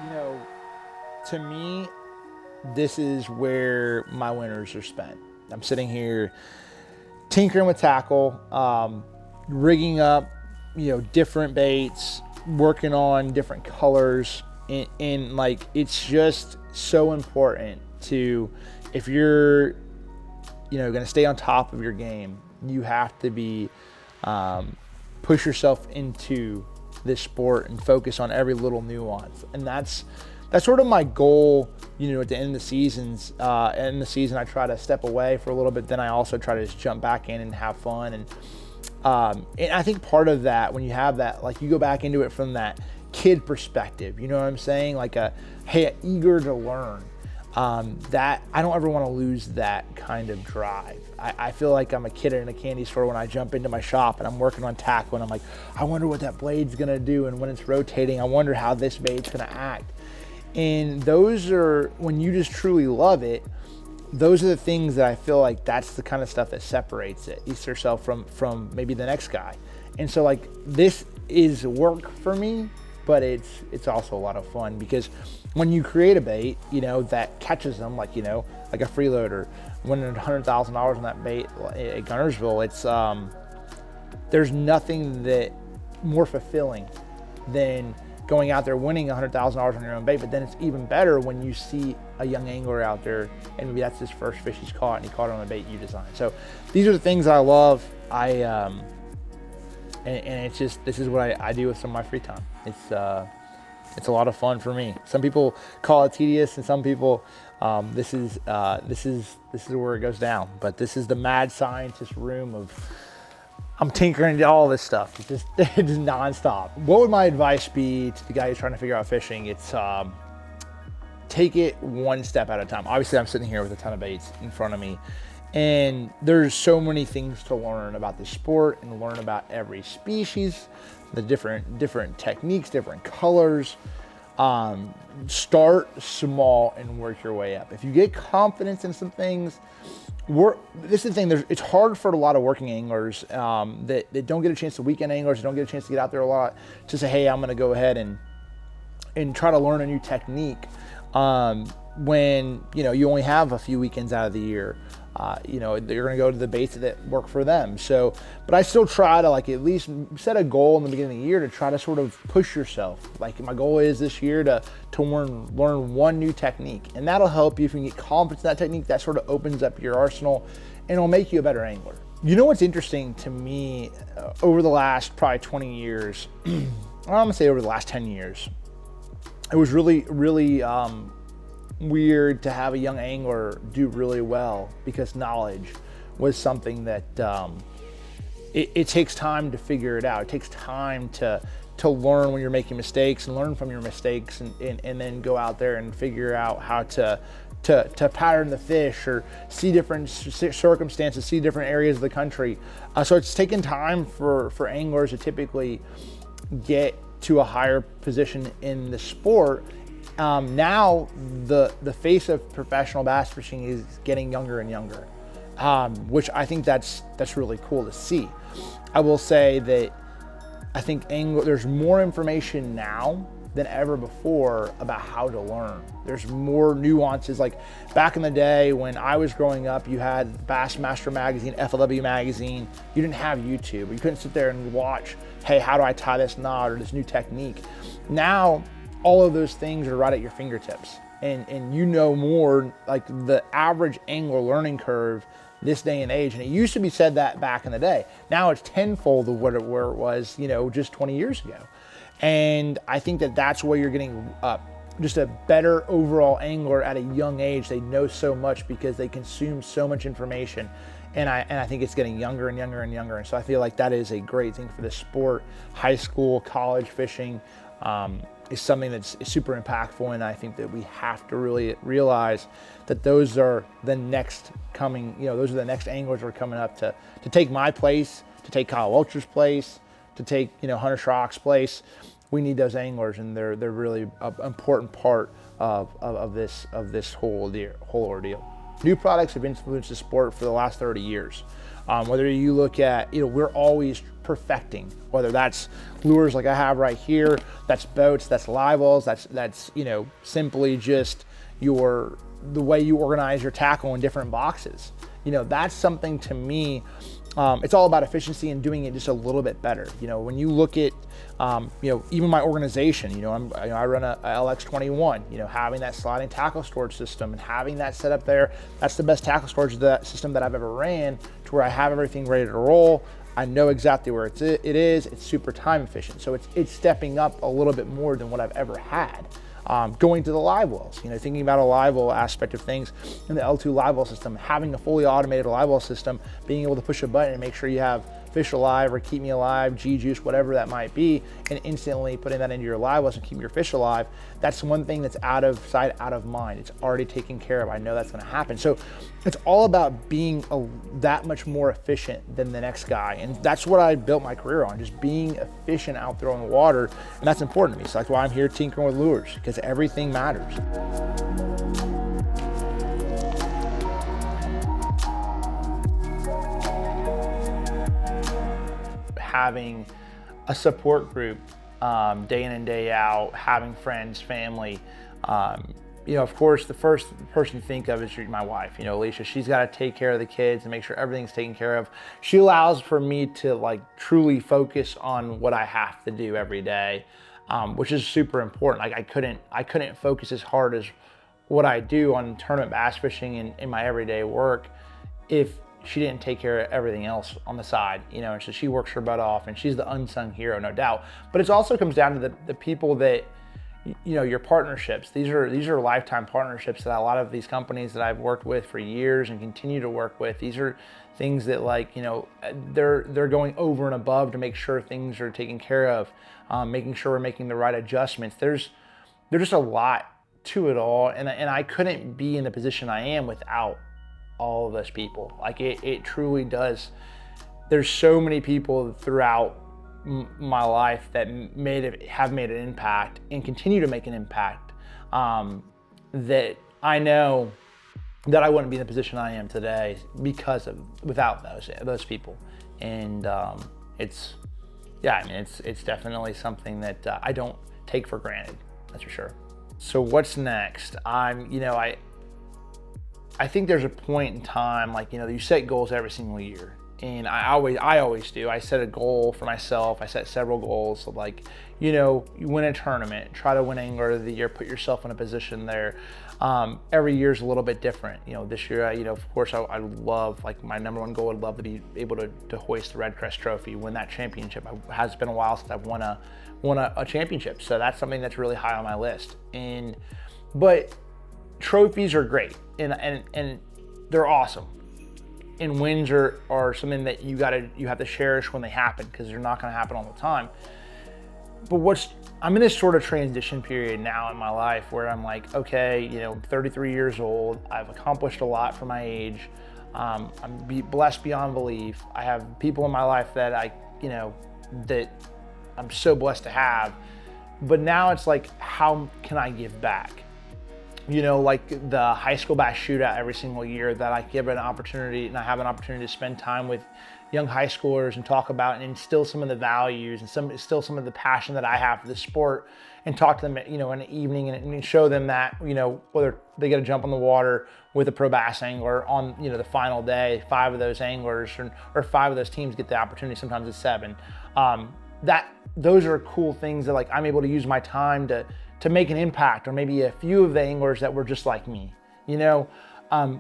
You know, to me, this is where my winters are spent. I'm sitting here tinkering with tackle, rigging up, different baits, working on different colors, and like it's just so important to, if you're, going to stay on top of your game, you have to be push yourself into this sport and focus on every little nuance. And that's sort of my goal. At the end of the season, I try to step away for a little bit. Then I also try to just jump back in and have fun. And I think part of that, when you have that, like you go back into it from that kid perspective, you know what I'm saying? Like hey, eager to learn. That I don't ever want to lose that kind of drive. I feel like I'm a kid in a candy store when I jump into my shop and I'm working on tackle and I'm like, I wonder what that blade's gonna do, and when it's rotating, I wonder how this bait's gonna act. And those are, when you just truly love it, those are the things that I feel like that's the kind of stuff that separates yourself from maybe the next guy. And so like this is work for me, but it's also a lot of fun, because when you create a bait, that catches them, like a freeloader, winning $100,000 on that bait at Gunnersville, it's there's nothing that more fulfilling than going out there winning $100,000 on your own bait. But then it's even better when you see a young angler out there and maybe that's his first fish he's caught and he caught it on a bait you designed. So these are the things I love. And it's just, this is what I do with some of my free time. It's a lot of fun for me. Some people call it tedious, and some people, this is where it goes down. But this is the mad scientist room of, I'm tinkering into all this stuff. It's just nonstop. What would my advice be to the guy who's trying to figure out fishing? It's take it one step at a time. Obviously, I'm sitting here with a ton of baits in front of me, and there's so many things to learn about the sport and learn about every species, the different techniques, different colors. Start small and work your way up. If you get confidence in some things, this is the thing, it's hard for a lot of working anglers that don't get a chance to, weekend anglers, don't get a chance to get out there a lot, to say, hey, I'm gonna go ahead and try to learn a new technique when you only have a few weekends out of the year. They're gonna go to the baits that work for them. So, but I still try to at least set a goal in the beginning of the year to try to sort of push yourself. Like my goal is this year to learn one new technique, and that'll help you. If you can get confidence in that technique, that sort of opens up your arsenal and it'll make you a better angler. You know what's interesting to me over the last probably 20 years, I'm gonna say over the last 10 years, it was really weird to have a young angler do really well, because knowledge was something that it takes time to figure it out. It takes time to learn when you're making mistakes and learn from your mistakes, and then go out there and figure out how to pattern the fish or see different circumstances, see different areas of the country. So it's taken time for anglers to typically get to a higher position in the sport. Now the face of professional bass fishing is getting younger and younger, which I think that's really cool to see. I will say that I think there's more information now than ever before about how to learn. There's more nuances. Like back in the day when I was growing up, you had Bassmaster magazine, FLW magazine. You didn't have YouTube. You couldn't sit there and watch, hey, how do I tie this knot or this new technique? Now, all of those things are right at your fingertips, and more. Like the average angler learning curve this day and age, and it used to be said that back in the day. Now it's tenfold of where it was, just 20 years ago. And I think that's where you're getting just a better overall angler at a young age. They know so much because they consume so much information. And I think it's getting younger and younger and younger. And so I feel like that is a great thing for the sport. High school, college fishing is something that's super impactful. And I think that we have to really realize that those are the next coming, those are the next anglers who are coming up to take my place, to take Kyle Welcher's place, to take, Hunter Schrock's place. We need those anglers, and they're really an important part of this whole ordeal. New products have influenced the sport for the last 30 years. Whether you look at, we're always perfecting, whether that's lures like I have right here, that's boats, that's live wells, that's simply just the way you organize your tackle in different boxes. That's something to me. It's all about efficiency and doing it just a little bit better. When you look at, even my organization, I run a LX21, having that sliding tackle storage system and having that set up there, that's the best tackle storage system that I've ever ran, to where I have everything ready to roll. I know exactly where it is. It's super time efficient. So it's stepping up a little bit more than what I've ever had. Going to the live wells, thinking about a live well aspect of things in the L2 Livewell system, having a fully automated live well system, being able to push a button and make sure you have fish alive or keep me alive, G-juice, whatever that might be, and instantly putting that into your live wells and keeping your fish alive. That's one thing that's out of sight, out of mind. It's already taken care of. I know that's going to happen. So it's all about being that much more efficient than the next guy. And that's what I built my career on, just being efficient out there on the water. And that's important to me. So that's why I'm here tinkering with lures, because everything matters. Having a support group day in and day out, having friends, family. Of course, the first person you think of is my wife, Alicia. She's got to take care of the kids and make sure everything's taken care of. She allows for me to truly focus on what I have to do every day, which is super important. I couldn't focus as hard as what I do on tournament bass fishing in my everyday work if she didn't take care of everything else on the side, and so she works her butt off, and she's the unsung hero, no doubt. But it also comes down to the people that, your partnerships. These are lifetime partnerships that a lot of these companies that I've worked with for years and continue to work with, these are things that they're going over and above to make sure things are taken care of, making sure we're making the right adjustments. There's just a lot to it all, and I couldn't be in the position I am without all of those people. It truly does. There's so many people throughout my life that have made an impact and continue to make an impact, that I know that I wouldn't be in the position I am today without those people. And it's definitely something that I don't take for granted, that's for sure. So what's next? I think there's a point in time, you set goals every single year. And I always do. I set a goal for myself. I set several goals. So you win a tournament, try to win Angler of the Year, put yourself in a position there. Every year's a little bit different. This year, of course, I love, my number one goal, I'd love to be able to hoist the Red Crest Trophy, win that championship. It has been a while since I've won a championship. So that's something that's really high on my list. But trophies are great and they're awesome. And wins are something that you have to cherish when they happen, because they're not going to happen all the time. But I'm in this sort of transition period now in my life where I'm okay, I'm 33 years old. I've accomplished a lot for my age. I'm blessed beyond belief. I have people in my life that that I'm so blessed to have. But now it's how can I give back? The high school bass shootout every single year, that I give an opportunity, and I have an opportunity to spend time with young high schoolers and talk about and instill some of the values and instill some of the passion that I have for the sport, and talk to them, in the evening and show them that, whether they get to jump on the water with a pro bass angler on, the final day, 5 of those anglers or 5 of those teams get the opportunity, sometimes it's 7. Those are cool things that I'm able to use my time to make an impact, or maybe a few of the anglers that were just like me.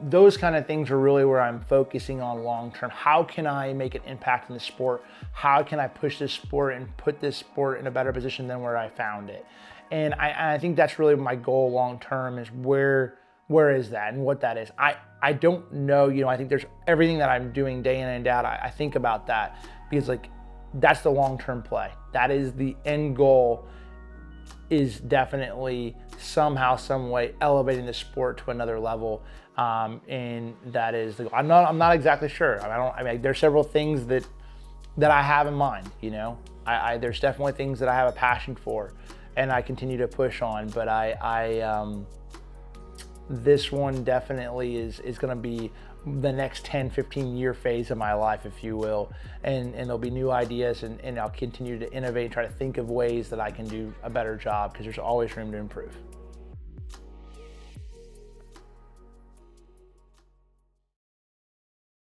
Those kind of things are really where I'm focusing on long term. How can I make an impact in the sport? How can I push this sport and put this sport in a better position than where I found it? And I think that's really my goal long term, is where is that and what that is. I don't know, I think there's everything that I'm doing day in and out. I think about that because that's the long term play. That is the end goal, is definitely somehow, some way elevating the sport to another level, and that is the goal. I'm not exactly sure. There's several things that I have in mind. There's definitely things that I have a passion for, and I continue to push on. But this one definitely is going to be the next 10, 15 year phase of my life, if you will. And there'll be new ideas, and I'll continue to innovate, try to think of ways that I can do a better job, because there's always room to improve.